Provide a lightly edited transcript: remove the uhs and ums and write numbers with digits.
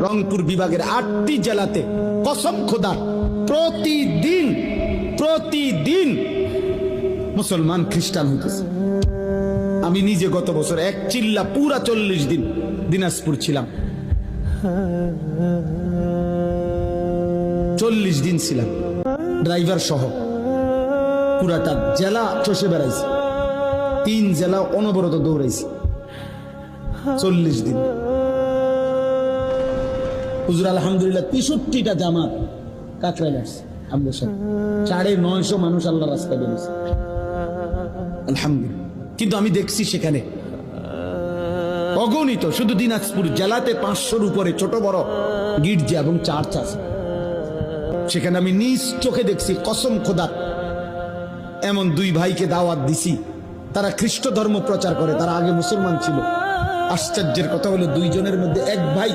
রংপুর বিভাগের 8টি জেলাতে কসম খোদার প্রতিদিন মুসলমান খ্রিস্টান হইতেছে। আমি নিজে গত বছর এক চিল্লা পুরা 40 দিন দিনাজপুর ছিলাম, 40 দিন ছিলাম ড্রাইভার সহ, পুরাটা জেলা চষে বেড়াইছি, 3 জেলা অনবরত দৌড়াইছি 40 দিন। হুজুর আলহামদুলিল্লাহ 63টা জামাত কাকরাইল আসছে আমাদের সাথে, 950 মানুষ আল্লাহ রাস্তায় বেরিয়েছে আলহামদুলিল্লাহ। কিন্তু আমি দেখছি সেখানে অগণিত, শুধু দিনাজপুর জেলাতে 500-র উপরে ছোট বড় গির্জা এবং চার্চ আছে। সেখানে আমি নিজ চোখে দেখছি, কসম খোদা। এমন 2 ভাইকে দাওয়াত দিছি, তারা খ্রিস্ট ধর্ম প্রচার করে, তারা আগে মুসলমান ছিল। আশ্চর্যের কথা হলো 2 জনের মধ্যে এক ভাই